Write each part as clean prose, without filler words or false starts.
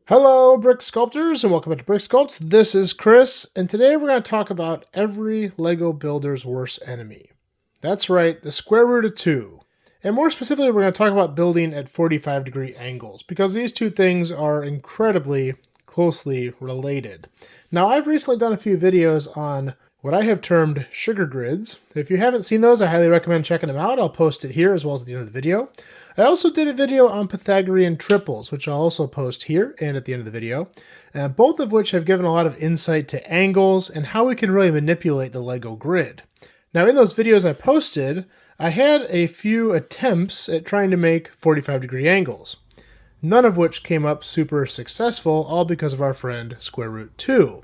Hello, Brick Sculptors, and welcome back to Brick Sculpts. This is Chris, and today we're going to talk about every LEGO builder's worst enemy. That's right, the square root of 2. And more specifically, we're going to talk about building at 45-degree angles, because these two things are incredibly closely related. Now, I've recently done a few videos on what I have termed sugar grids. If you haven't seen those, I highly recommend checking them out. I'll post it here as well as at the end of the video. I also did a video on Pythagorean triples, which I'll also post here and at the end of the video, both of which have given a lot of insight to angles and how we can really manipulate the LEGO grid. Now, in those videos I posted, I had a few attempts at trying to make 45-degree angles, none of which came up super successful, all because of our friend square root 2.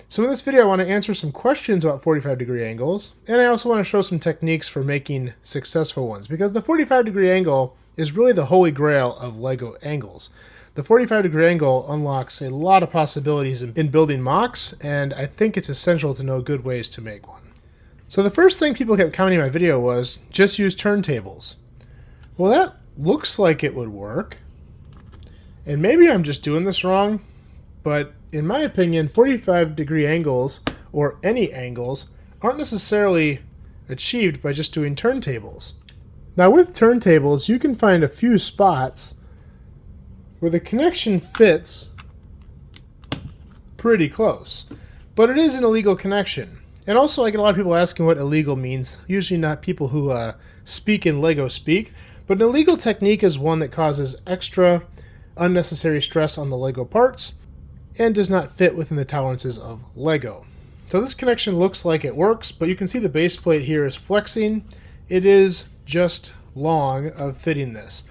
So in this video, I want to answer some questions about 45-degree angles, and I also want to show some techniques for making successful ones, because the 45-degree angle is really the holy grail of LEGO angles. The 45-degree angle unlocks a lot of possibilities in building mocks, and I think it's essential to know good ways to make one. So the first thing people kept commenting in my video was, just use turntables. Well, that looks like it would work, and maybe I'm just doing this wrong, but in my opinion, 45-degree angles, or any angles, aren't necessarily achieved by just doing turntables. Now with turntables, you can find a few spots where the connection fits pretty close, but it is an illegal connection. And also I get a lot of people asking what illegal means, usually not people who speak in LEGO speak, but an illegal technique is one that causes extra unnecessary stress on the LEGO parts and does not fit within the tolerances of LEGO. So this connection looks like it works, but you can see the base plate here is flexing. It is just long of fitting this.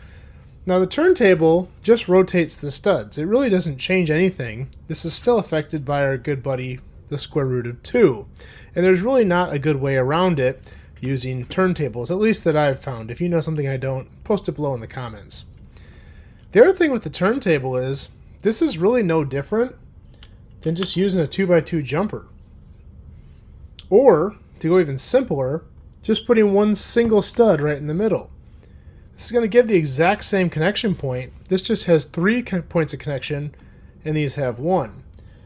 Now the turntable just rotates the studs. It really doesn't change anything. This is still affected by our good buddy, the square root of 2. And there's really not a good way around it using turntables, at least that I've found. If you know something I don't, post it below in the comments. The other thing with the turntable is, this is really no different than just using a 2x2 jumper. Or, to go even simpler, just putting one single stud right in the middle. This is going to give the exact same connection point. This just has 3 points of connection, and these have 1.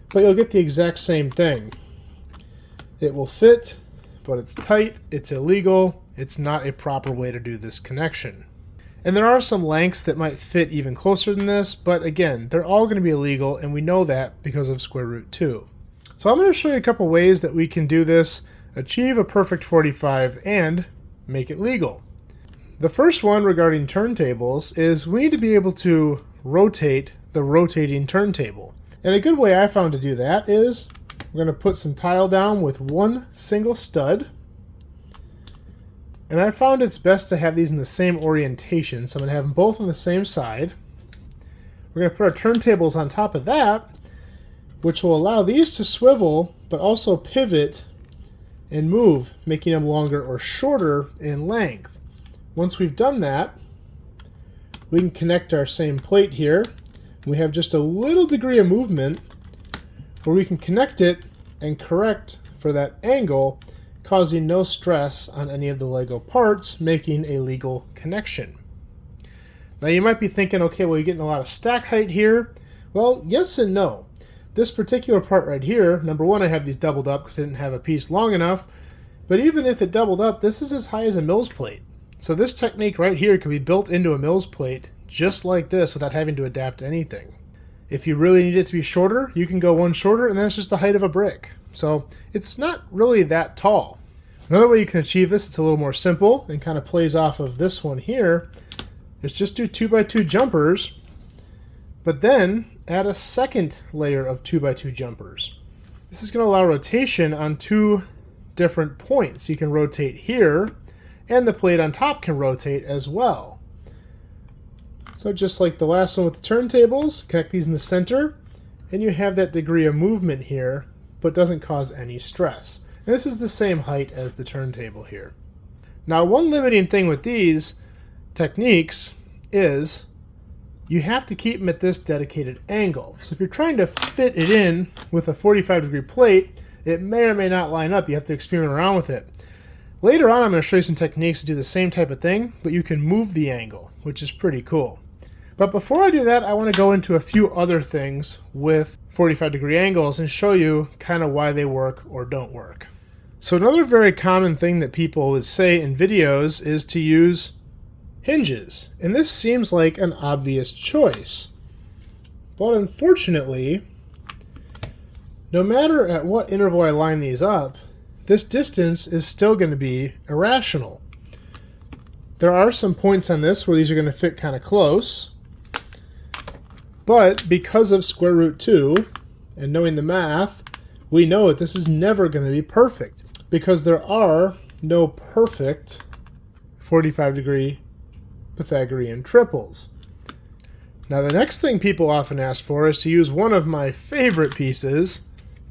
But you'll get the exact same thing. It will fit, but it's tight, it's illegal, it's not a proper way to do this connection. And there are some lengths that might fit even closer than this, but again, they're all going to be illegal, and we know that because of square root 2. So I'm going to show you a couple ways that we can do this, achieve a perfect 45, and make it legal. The first one regarding turntables is we need to be able to rotate the rotating turntable. And a good way I found to do that is we're going to put some tile down with one single stud. And I found it's best to have these in the same orientation, so I'm going to have them both on the same side. We're going to put our turntables on top of that, which will allow these to swivel, but also pivot and move, making them longer or shorter in length. Once we've done that, we can connect our same plate here. We have just a little degree of movement where we can connect it and correct for that angle, causing no stress on any of the LEGO parts, making a legal connection. Now you might be thinking, okay, well, you're getting a lot of stack height here. Well, yes and no. This particular part right here, number one, I have these doubled up because I didn't have a piece long enough, but even if it doubled up, this is as high as a Mills plate. So this technique right here can be built into a Mills plate just like this without having to adapt to anything. If you really need it to be shorter, you can go one shorter, and that's just the height of a brick. So it's not really that tall. Another way you can achieve this, it's a little more simple and kind of plays off of this one here, is just do 2x2 jumpers, but then add a second layer of 2x2 jumpers. This is going to allow rotation on 2 different points. You can rotate here, and the plate on top can rotate as well. So just like the last one with the turntables, connect these in the center, and you have that degree of movement here, but doesn't cause any stress. And this is the same height as the turntable here. Now, one limiting thing with these techniques is you have to keep them at this dedicated angle. So if you're trying to fit it in with a 45-degree plate, it may or may not line up. You have to experiment around with it. Later on, I'm going to show you some techniques to do the same type of thing, but you can move the angle, which is pretty cool. But before I do that, I want to go into a few other things with 45-degree angles and show you kind of why they work or don't work. So another very common thing that people would say in videos is to use hinges. And this seems like an obvious choice. But unfortunately, no matter at what interval I line these up, this distance is still going to be irrational. There are some points on this where these are going to fit kind of close. But because of square root 2 and knowing the math, we know that this is never going to be perfect because there are no perfect 45-degree Pythagorean triples. Now the next thing people often ask for is to use one of my favorite pieces,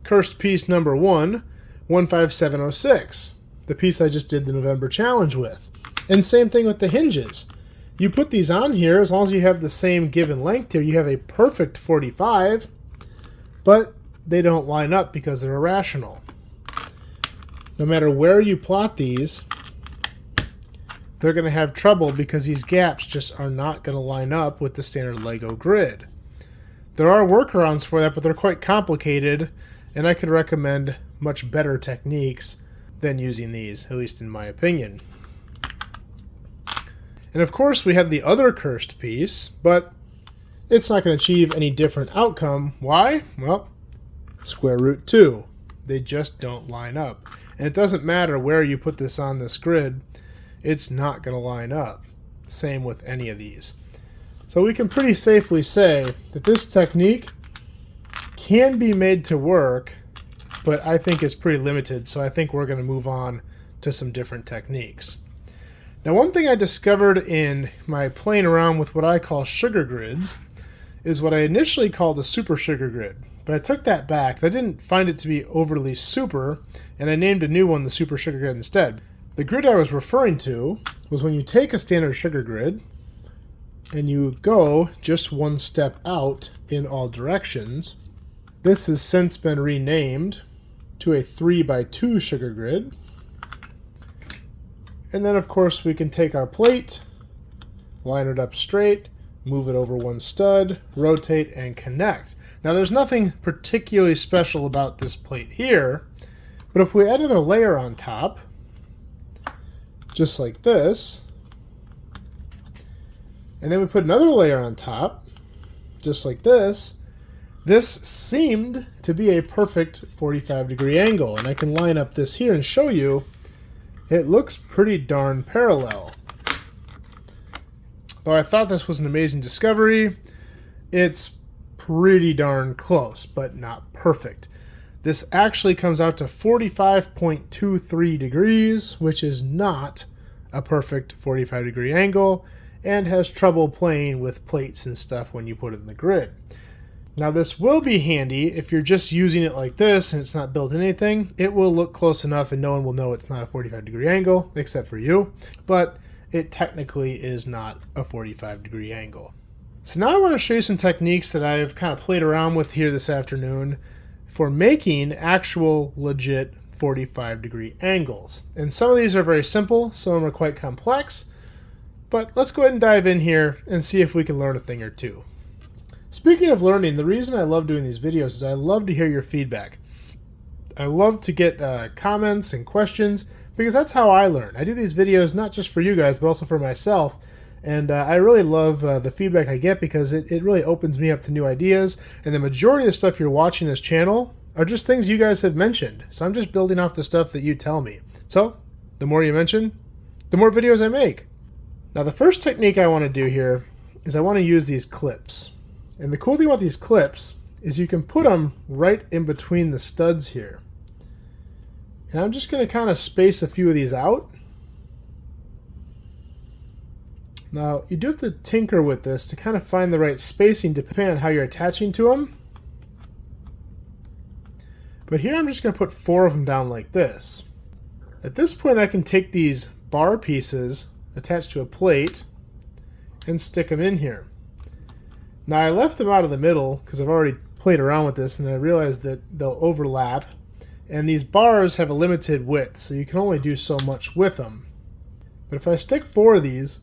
cursed piece number 1, 15706, the piece I just did the November challenge with. And same thing with the hinges. You put these on here, as long as you have the same given length here, you have a perfect 45, but they don't line up because they're irrational. No matter where you plot these, they're going to have trouble because these gaps just are not going to line up with the standard Lego grid. There are workarounds for that, but they're quite complicated, and I could recommend much better techniques than using these, at least in my opinion. And of course we have the other cursed piece, but it's not going to achieve any different outcome. Why? Well, square root 2. They just don't line up. And it doesn't matter where you put this on this grid, it's not going to line up. Same with any of these. So we can pretty safely say that this technique can be made to work, but I think it's pretty limited, so I think we're going to move on to some different techniques. Now, one thing I discovered in my playing around with what I call sugar grids is what I initially called a super sugar grid. But I took that back because I didn't find it to be overly super, and I named a new one the super sugar grid instead. The grid I was referring to was when you take a standard sugar grid and you go just one step out in all directions. This has since been renamed to a 3x2 sugar grid. And then, of course, we can take our plate, line it up straight, move it over one stud, rotate, and connect. Now, there's nothing particularly special about this plate here, but if we add another layer on top, just like this, and then we put another layer on top, just like this seemed to be a perfect 45-degree angle. And I can line up this here and show you it looks pretty darn parallel. Though I thought this was an amazing discovery, it's pretty darn close, but not perfect. This actually comes out to 45.23 degrees, which is not a perfect 45-degree angle, and has trouble playing with plates and stuff when you put it in the grid. Now this will be handy if you're just using it like this and it's not built in anything. It will look close enough and no one will know it's not a 45-degree angle, except for you, but it technically is not a 45-degree angle. So now I want to show you some techniques that I've kind of played around with here this afternoon for making actual legit 45-degree angles. And some of these are very simple, some of them are quite complex, but let's go ahead and dive in here and see if we can learn a thing or two. Speaking of learning, the reason I love doing these videos is I love to hear your feedback. I love to get comments and questions because that's how I learn. I do these videos not just for you guys, but also for myself. And I really love the feedback I get because it really opens me up to new ideas. And the majority of the stuff you're watching this channel are just things you guys have mentioned. So I'm just building off the stuff that you tell me. So the more you mention, the more videos I make. Now the first technique I want to do here is I want to use these clips. And the cool thing about these clips is you can put them right in between the studs here. And I'm just going to kind of space a few of these out. Now, you do have to tinker with this to kind of find the right spacing depending on how you're attaching to them. But here I'm just going to put 4 of them down like this. At this point I can take these bar pieces attached to a plate and stick them in here. Now I left them out of the middle because I've already played around with this and I realized that they'll overlap. And these bars have a limited width, so you can only do so much with them. But if I stick 4 of these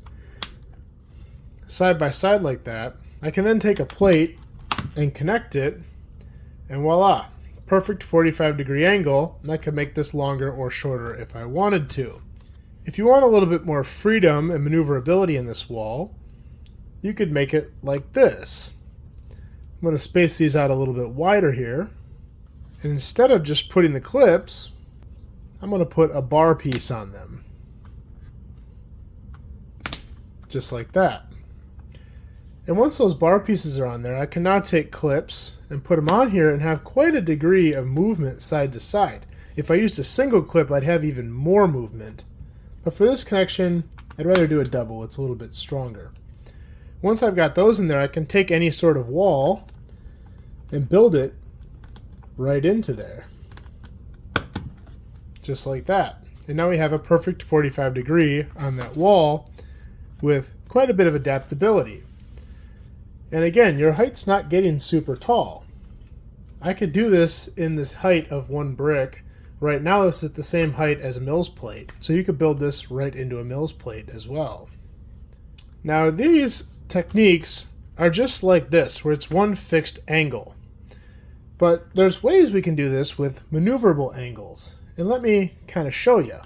side by side like that, I can then take a plate and connect it, and voila, perfect 45-degree angle, and I can make this longer or shorter if I wanted to. If you want a little bit more freedom and maneuverability in this wall, you could make it like this. I'm going to space these out a little bit wider here, and instead of just putting the clips, I'm going to put a bar piece on them. Just like that. And once those bar pieces are on there, I can now take clips and put them on here and have quite a degree of movement side to side. If I used a single clip, I'd have even more movement. But for this connection, I'd rather do a double. It's a little bit stronger. Once I've got those in there, I can take any sort of wall and build it right into there. Just like that. And now we have a perfect 45 degree on that wall with quite a bit of adaptability. And again, your height's not getting super tall. I could do this in the height of one brick. Right now it's at the same height as a Mills plate. So you could build this right into a Mills plate as well. Now these techniques are just like this, where it's one fixed angle. But there's ways we can do this with maneuverable angles. And let me kind of show you.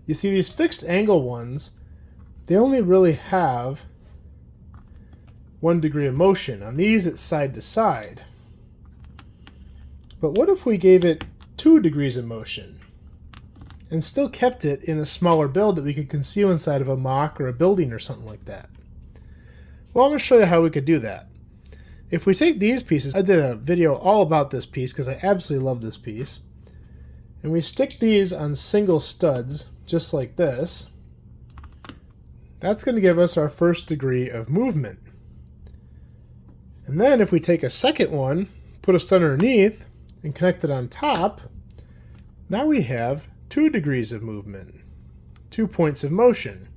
You see these fixed angle ones, they only really have 1 degree of motion. On these, it's side to side. But what if we gave it 2 degrees of motion and still kept it in a smaller build that we could conceal inside of a mock or a building or something like that? Well, I'm going to show you how we could do that. If we take these pieces, I did a video all about this piece because I absolutely love this piece, and we stick these on single studs just like this, that's going to give us our 1st degree of movement. And then if we take a second one, put a stud underneath, and connect it on top, now we have 2 degrees of movement, 2 points of motion.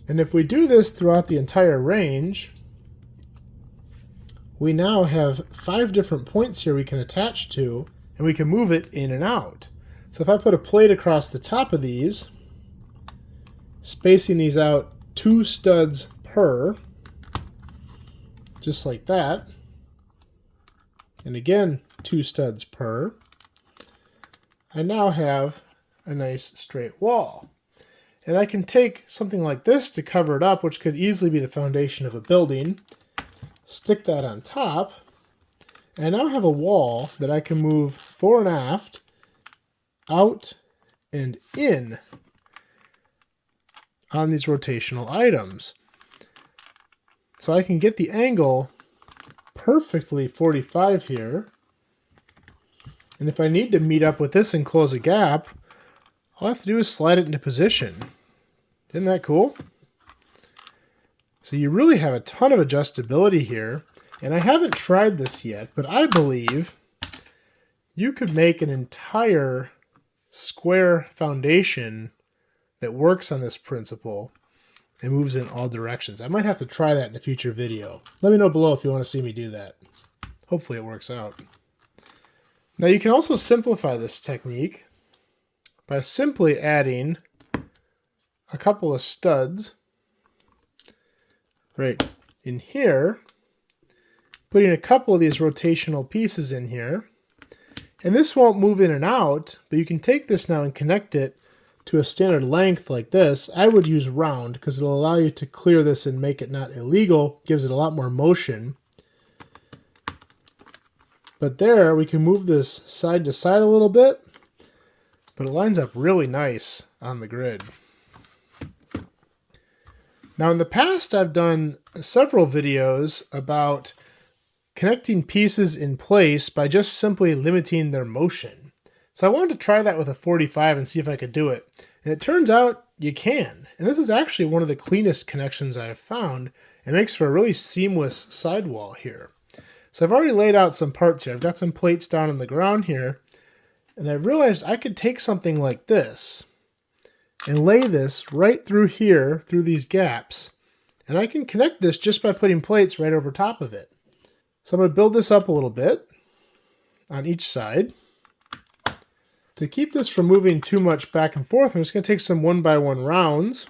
And if we do this throughout the entire range, we now have 5 different points here we can attach to, and we can move it in and out. So if I put a plate across the top of these, spacing these out 2 studs per, just like that, and again 2 studs per, I now have a nice straight wall. And I can take something like this to cover it up, which could easily be the foundation of a building, stick that on top, and I now have a wall that I can move fore and aft, out and in on these rotational items. So I can get the angle perfectly 45 here. And if I need to meet up with this and close a gap, all I have to do is slide it into position. Isn't that cool? So you really have a ton of adjustability here. And I haven't tried this yet, but I believe you could make an entire square foundation that works on this principle and moves in all directions. I might have to try that in a future video. Let me know below if you want to see me do that. Hopefully it works out. Now you can also simplify this technique by simply adding a couple of studs right in here, putting a couple of these rotational pieces in here, and this won't move in and out, but you can take this now and connect it to a standard length like this. I would use round because it'll allow you to clear this and make it not illegal. Gives it a lot more motion. But there, we can move this side to side a little bit, but it lines up really nice on the grid. Now in the past, I've done several videos about connecting pieces in place by just simply limiting their motion. So I wanted to try that with a 45 and see if I could do it. And it turns out you can. And this is actually one of the cleanest connections I've found. It makes for a really seamless sidewall here. So I've already laid out some parts here. I've got some plates down on the ground here. And I realized I could take something like this and lay this right through here, through these gaps. And I can connect this just by putting plates right over top of it. So I'm going to build this up a little bit on each side. To keep this from moving too much back and forth, I'm just going to take some 1x1 rounds,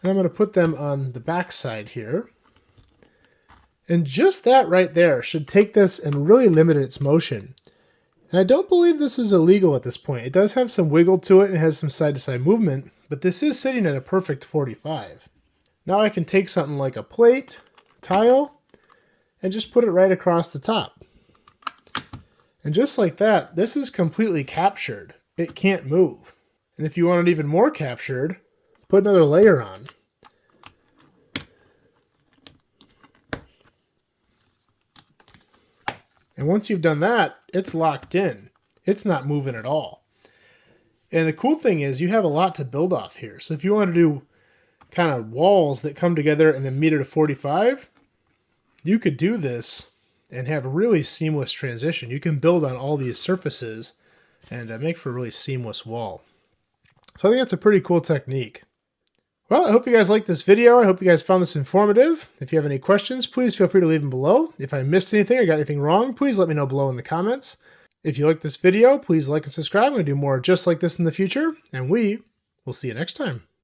and I'm going to put them on the back side here. And just that right there should take this and really limit its motion. And I don't believe this is illegal at this point. It does have some wiggle to it and has some side-to-side movement, but this is sitting at a perfect 45. Now I can take something like a plate, tile, and just put it right across the top. And just like that, this is completely captured. It can't move. And if you want it even more captured, put another layer on. And once you've done that, it's locked in. It's not moving at all. And the cool thing is you have a lot to build off here. So if you want to do kind of walls that come together and then meet at a 45, you could do this and have a really seamless transition. You can build on all these surfaces and make for a really seamless wall. So I think that's a pretty cool technique. Well, I hope you guys liked this video. I hope you guys found this informative. If you have any questions, please feel free to leave them below. If I missed anything or got anything wrong, please let me know below in the comments. If you like this video, please like and subscribe. I'm going to do more just like this in the future, and we will see you next time.